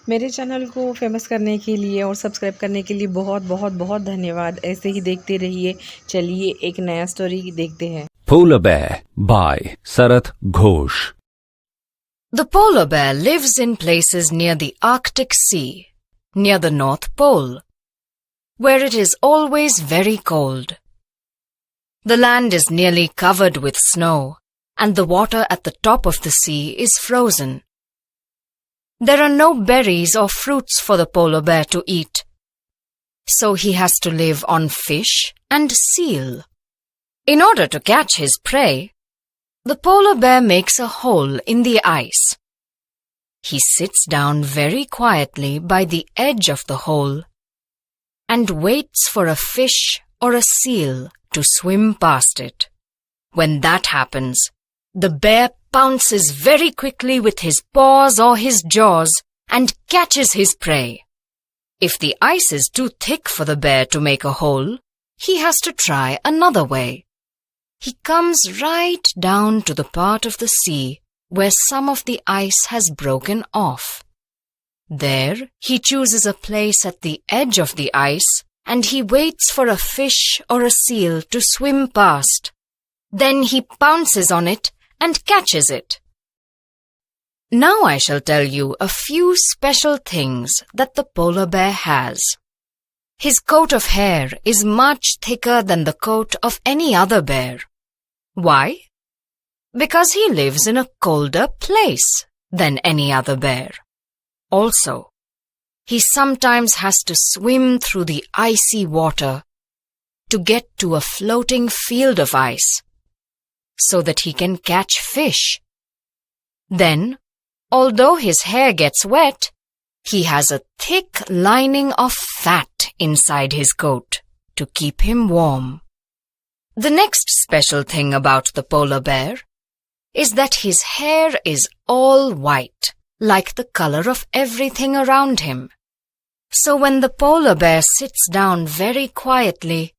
मेरे चैनल को फेमस करने के लिए और सब्सक्राइब करने के लिए बहुत बहुत बहुत धन्यवाद। ऐसे ही देखते रहिए। चलिए एक नया स्टोरी देखते हैं। Polar Bear by Sarath Ghosh. The polar bear lives in places near the Arctic Sea, near the North Pole, where it is always very cold. The land is nearly covered with snow, and the water at the top of the sea is frozen. There are no berries or fruits for the polar bear to eat, so he has to live on fish and seal. In order to catch his prey, the polar bear makes a hole in the ice. He sits down very quietly by the edge of the hole and waits for a fish or a seal to swim past it. When that happens, the bear pounces very quickly with his paws or his jaws and catches his prey. If the ice is too thick for the bear to make a hole, he has to try another way. He comes right down to the part of the sea where some of the ice has broken off. There, he chooses a place at the edge of the ice and he waits for a fish or a seal to swim past. Then he pounces on it and catches it. Now I shall tell you a few special things that the polar bear has. His coat of hair is much thicker than the coat of any other bear. Why? Because he lives in a colder place than any other bear. Also, he sometimes has to swim through the icy water to get to a floating field of ice so that he can catch fish. Then, although his hair gets wet, he has a thick lining of fat inside his coat to keep him warm. The next special thing about the polar bear is that his hair is all white, like the color of everything around him. So when the polar bear sits down very quietly,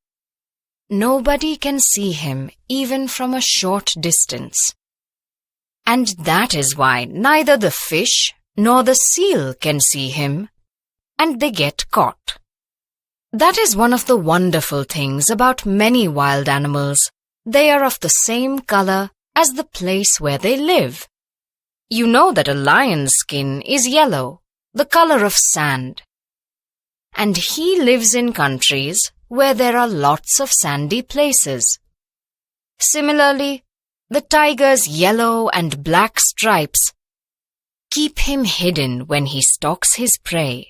nobody can see him even from a short distance. And that is why neither the fish nor the seal can see him, and they get caught. That is one of the wonderful things about many wild animals. They are of the same color as the place where they live. You know that a lion's skin is yellow, the color of sand. And he lives in countries where there are lots of sandy places. Similarly, the tiger's yellow and black stripes keep him hidden when he stalks his prey.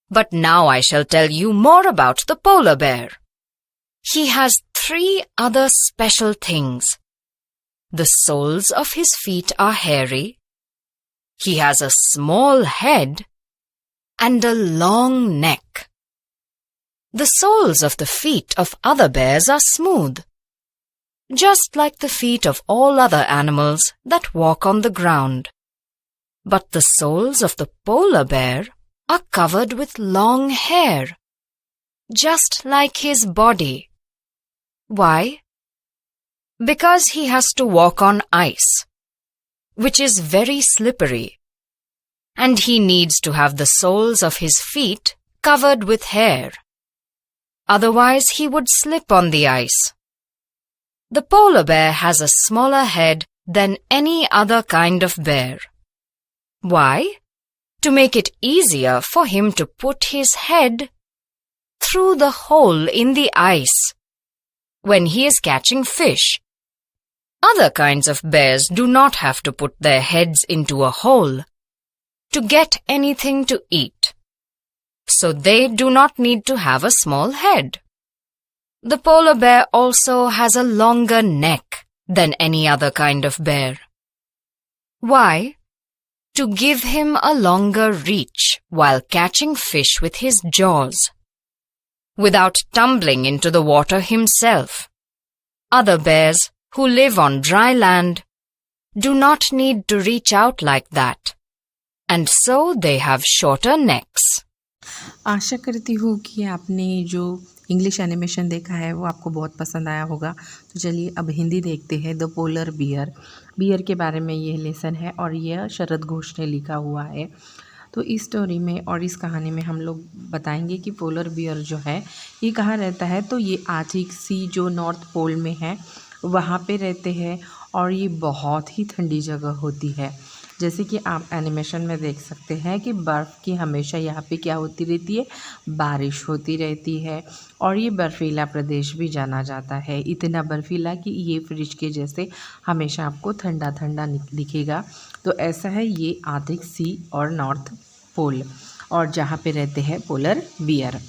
But now I shall tell you more about the polar bear. He has 3 other special things. The soles of his feet are hairy. He has a small head and a long neck. The soles of the feet of other bears are smooth, just like the feet of all other animals that walk on the ground. But the soles of the polar bear are covered with long hair, just like his body. Why? Because he has to walk on ice, which is very slippery, and he needs to have the soles of his feet covered with hair. Otherwise, he would slip on the ice. The polar bear has a smaller head than any other kind of bear. Why? To make it easier for him to put his head through the hole in the ice when he is catching fish. Other kinds of bears do not have to put their heads into a hole to get anything to eat, so they do not need to have a small head. The polar bear also has a longer neck than any other kind of bear. Why? To give him a longer reach while catching fish with his jaws, without tumbling into the water himself. Other bears who live on dry land do not need to reach out like that, and so they have shorter necks. आशा करती हूँ कि आपने जो English animation देखा है वो आपको बहुत पसंद आया होगा। तो चलिए अब हिंदी देखते हैं। द पोलर बियर के बारे में ये लेसन है और यह शरद घोष ने लिखा हुआ है। तो इस स्टोरी में और इस कहानी में हम लोग बताएंगे कि पोलर बियर जो है ये कहाँ रहता है। तो ये आर्कटिक सी जो नॉर्थ पोल में है वहाँ पे रहते हैं और ये बहुत ही ठंडी जगह होती है। जैसे कि आप एनिमेशन में देख सकते हैं कि बर्फ़ की हमेशा यहाँ पे क्या होती रहती है, बारिश होती रहती है। और ये बर्फीला प्रदेश भी जाना जाता है, इतना बर्फीला कि ये फ्रिज के जैसे हमेशा आपको ठंडा ठंडा दिखेगा। तो ऐसा है ये आर्कटिक सी और नॉर्थ पोल, और जहाँ पे रहते हैं पोलर बियर।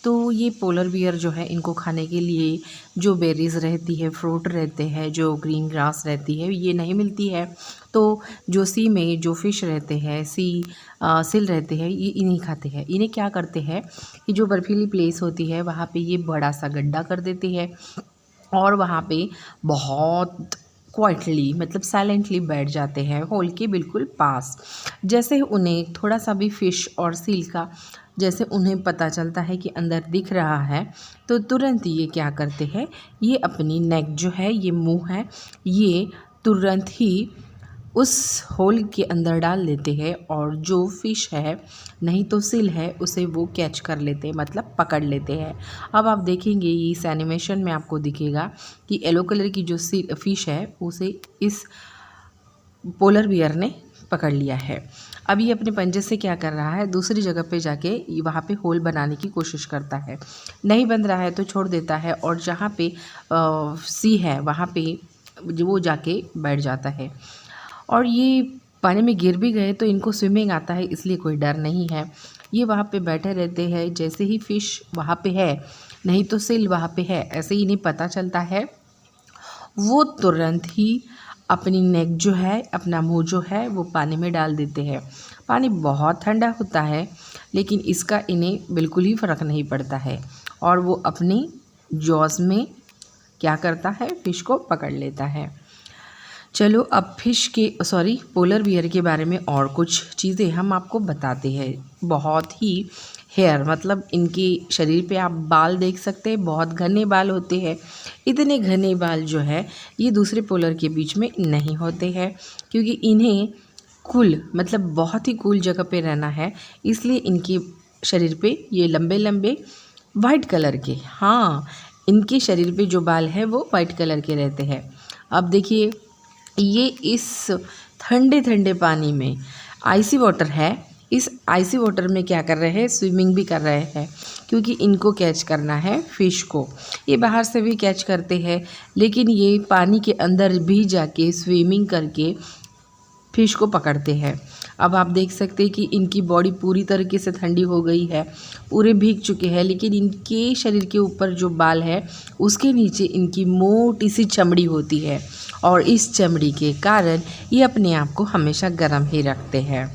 तो ये पोलर बियर जो है इनको खाने के लिए जो बेरीज़ रहती है, फ्रूट रहते हैं, जो ग्रीन ग्रास रहती है, ये नहीं मिलती है। तो जो सी में जो फ़िश रहते हैं, सिल रहते हैं, ये इन्हीं खाते हैं। इन्हें क्या करते हैं कि जो बर्फीली प्लेस होती है वहाँ पे ये बड़ा सा गड्ढा कर देते हैं और वहाँ पे बहुत क्वाइटली मतलब साइलेंटली बैठ जाते हैं होल के बिल्कुल पास। जैसे उन्हें थोड़ा सा भी फ़िश और सील का जैसे उन्हें पता चलता है कि अंदर दिख रहा है तो तुरंत ये क्या करते हैं, ये अपनी नेक जो है, ये मुंह है, ये तुरंत ही उस होल के अंदर डाल देते हैं और जो फ़िश है नहीं तो सिल है उसे वो कैच कर लेते हैं, मतलब पकड़ लेते हैं। अब आप देखेंगे इस एनिमेशन में आपको दिखेगा कि येलो कलर की जो फ़िश है उसे इस पोलर बियर ने पकड़ लिया है। अब ये अपने पंजे से क्या कर रहा है, दूसरी जगह पे जाके वहाँ पे होल बनाने की कोशिश करता है। नहीं बन रहा है तो छोड़ देता है और जहाँ पे सी है वहाँ पे वो जाके बैठ जाता है। और ये पानी में गिर भी गए तो इनको स्विमिंग आता है, इसलिए कोई डर नहीं है। ये वहाँ पे बैठे रहते हैं, जैसे ही फ़िश वहाँ पे है नहीं तो सिल वहाँ पे है, ऐसे ही इन्हें पता चलता है, वो तुरंत ही अपनी नेक जो है, अपना मुंह जो है वो पानी में डाल देते हैं। पानी बहुत ठंडा होता है लेकिन इसका इन्हें बिल्कुल ही फ़र्क नहीं पड़ता है और वो अपनी जॉस में क्या करता है, फ़िश को पकड़ लेता है। चलो अब पोलर बियर के बारे में और कुछ चीज़ें हम आपको बताते हैं। बहुत ही हेयर मतलब इनके शरीर पे आप बाल देख सकते हैं, बहुत घने बाल होते हैं। इतने घने बाल जो है ये दूसरे पोलर के बीच में नहीं होते हैं क्योंकि इन्हें कूल मतलब बहुत ही कूल जगह पे रहना है, इसलिए इनके शरीर पे ये लंबे लंबे वाइट कलर के, हाँ इनके शरीर पे जो बाल है वो वाइट कलर के रहते हैं। अब देखिए ये इस ठंडे ठंडे पानी में आइसी वाटर है, इस आइसी वाटर में क्या कर रहे हैं, स्विमिंग भी कर रहे हैं क्योंकि इनको कैच करना है फ़िश को। ये बाहर से भी कैच करते हैं लेकिन ये पानी के अंदर भी जाके स्विमिंग करके फ़िश को पकड़ते हैं। अब आप देख सकते हैं कि इनकी बॉडी पूरी तरीके से ठंडी हो गई है, पूरे भीग चुके हैं, लेकिन इनके शरीर के ऊपर जो बाल है उसके नीचे इनकी मोटी सी चमड़ी होती है और इस चमड़ी के कारण ये अपने आप को हमेशा गर्म ही रखते हैं।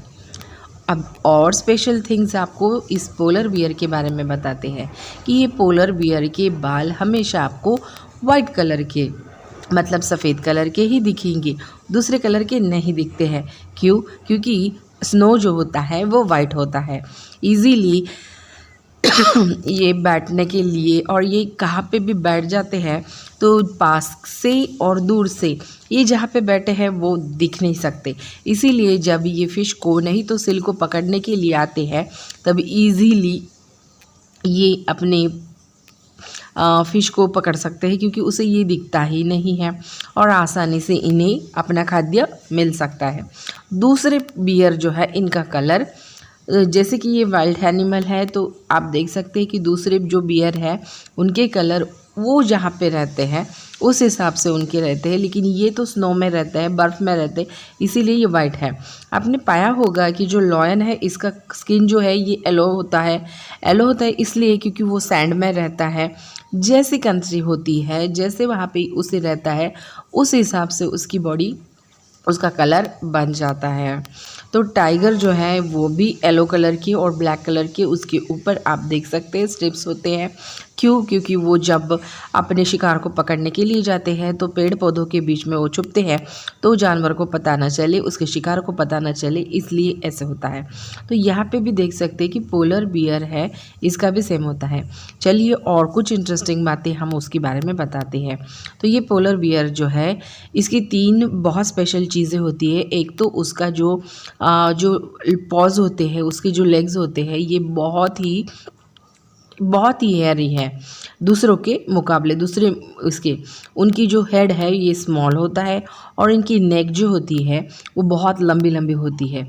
अब और स्पेशल थिंग्स आपको इस पोलर बियर के बारे में बताते हैं कि ये पोलर बियर के बाल हमेशा आपको वाइट कलर के मतलब सफ़ेद कलर के ही दिखेंगे, दूसरे कलर के नहीं दिखते हैं। क्यों? क्योंकि स्नो जो होता है वो वाइट होता है। इजीली ये बैठने के लिए और ये कहाँ पे भी बैठ जाते हैं तो पास से और दूर से ये जहाँ पे बैठे हैं वो दिख नहीं सकते, इसीलिए जब ये फ़िश को नहीं तो सिल को पकड़ने के लिए आते हैं तब इजीली ये अपने फ़िश को पकड़ सकते हैं क्योंकि उसे ये दिखता ही नहीं है और आसानी से इन्हें अपना खाद्य मिल सकता है। दूसरे बियर जो है इनका कलर, जैसे कि ये वाइल्ड एनिमल है तो आप देख सकते हैं कि दूसरे जो बियर है उनके कलर वो जहाँ पे रहते हैं उस हिसाब से उनके रहते हैं, लेकिन ये तो स्नो में रहते हैं, बर्फ़ में रहते हैं, इसीलिए ये वाइट है। आपने पाया होगा कि जो लॉयन है इसका स्किन जो है ये येलो होता है इसलिए क्योंकि वो सैंड में रहता है। जैसी कंट्री होती है, जैसे वहाँ पे उसे रहता है उस हिसाब से उसकी बॉडी उसका कलर बन जाता है। तो टाइगर जो है वो भी येलो कलर की और ब्लैक कलर के उसके ऊपर आप देख सकते हैं स्ट्रिप्स होते हैं। क्यों? क्योंकि वो जब अपने शिकार को पकड़ने के लिए जाते हैं तो पेड़ पौधों के बीच में वो छुपते हैं तो जानवर को पता ना चले, उसके शिकार को पता ना चले, इसलिए ऐसे होता है। तो यहाँ पे भी देख सकते हैं कि पोलर बियर है, इसका भी सेम होता है। चलिए और कुछ इंटरेस्टिंग बातें हम उसके बारे में बताते हैं। तो ये पोलर बियर जो है इसकी 3 बहुत स्पेशल चीज़ें होती है। एक तो उसका जो जो पॉज होते हैं, उसके जो लेग्स होते हैं, ये बहुत ही हेयरी है दूसरों के मुकाबले। दूसरे इसके उनकी जो हेड है ये स्मॉल होता है और इनकी नेक जो होती है वो बहुत लंबी लंबी होती है।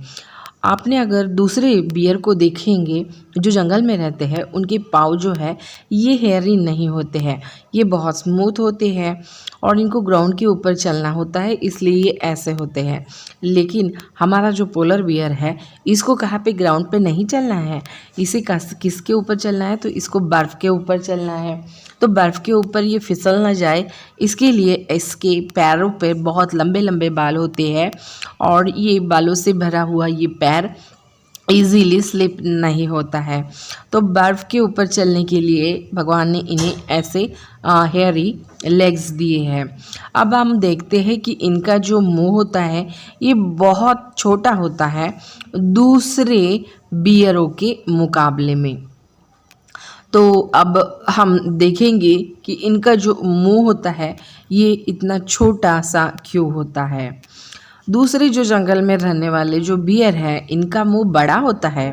आपने अगर दूसरे बियर को देखेंगे जो जंगल में रहते हैं, उनके पाँव जो है ये हेयरी नहीं होते हैं, ये बहुत स्मूथ होते हैं और इनको ग्राउंड के ऊपर चलना होता है, इसलिए ये ऐसे होते हैं। लेकिन हमारा जो पोलर बियर है इसको कहाँ पे ग्राउंड पे नहीं चलना है, इसे किसके ऊपर चलना है, तो इसको बर्फ़ के ऊपर चलना है। तो बर्फ़ के ऊपर ये फिसल ना जाए इसके लिए इसके पैरों पे बहुत लंबे लंबे बाल होते हैं और ये बालों से भरा हुआ ये पैर इजीली स्लिप नहीं होता है। तो बर्फ़ के ऊपर चलने के लिए भगवान ने इन्हें ऐसे हेयरी लेग्स दिए हैं। अब हम देखते हैं कि इनका जो मुंह होता है ये बहुत छोटा होता है दूसरे बियरों के मुकाबले में। तो अब हम देखेंगे कि इनका जो मुंह होता है ये इतना छोटा सा क्यों होता है। दूसरे जो जंगल में रहने वाले जो बियर हैं इनका मुंह बड़ा होता है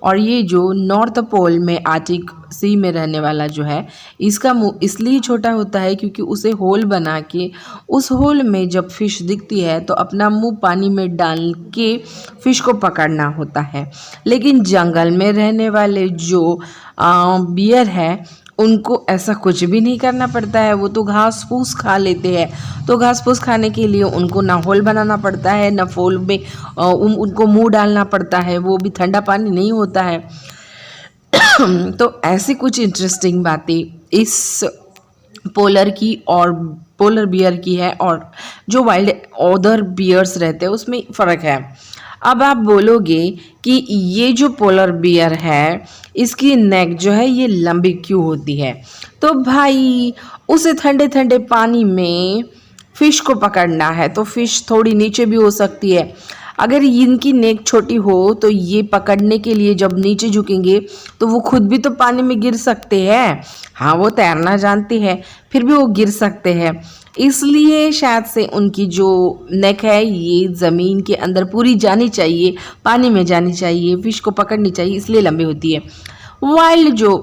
और ये जो नॉर्थ पोल में आर्कटिक सी में रहने वाला जो है इसका मुंह इसलिए छोटा होता है क्योंकि उसे होल बना के उस होल में जब फिश दिखती है तो अपना मुंह पानी में डाल के फिश को पकड़ना होता है। लेकिन जंगल में रहने वाले जो बियर है उनको ऐसा कुछ भी नहीं करना पड़ता है, वो तो घास फूस खा लेते हैं। तो घास फूस खाने के लिए उनको ना होल बनाना पड़ता है ना फोल में उनको मुंह डालना पड़ता है, वो भी ठंडा पानी नहीं होता है। तो ऐसी कुछ इंटरेस्टिंग बातें इस पोलर की और पोलर बियर की है और जो वाइल्ड अदर बियर्स रहते हैं उसमें फ़र्क है। अब आप बोलोगे कि ये जो पोलर बियर है इसकी नेक जो है ये लंबी क्यों होती है, तो भाई उसे ठंडे ठंडे पानी में फ़िश को पकड़ना है तो फ़िश थोड़ी नीचे भी हो सकती है। अगर इनकी नेक छोटी हो तो ये पकड़ने के लिए जब नीचे झुकेंगे तो वो खुद भी तो पानी में गिर सकते हैं। हाँ वो तैरना जानते हैं फिर भी वो गिर सकते हैं, इसलिए शायद से उनकी जो नेक है ये ज़मीन के अंदर पूरी जानी चाहिए, पानी में जानी चाहिए, फिश को पकड़नी चाहिए, इसलिए लंबी होती है। वाइल्ड जो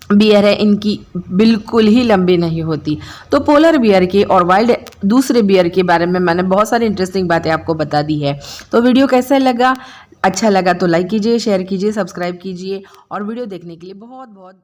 बियर है इनकी बिल्कुल ही लंबी नहीं होती। तो पोलर बियर के और वाइल्ड दूसरे बियर के बारे में मैंने बहुत सारी इंटरेस्टिंग बातें आपको बता दी है। तो वीडियो कैसा लगा, अच्छा लगा तो लाइक कीजिए, शेयर कीजिए, सब्सक्राइब कीजिए और वीडियो देखने के लिए बहुत बहुत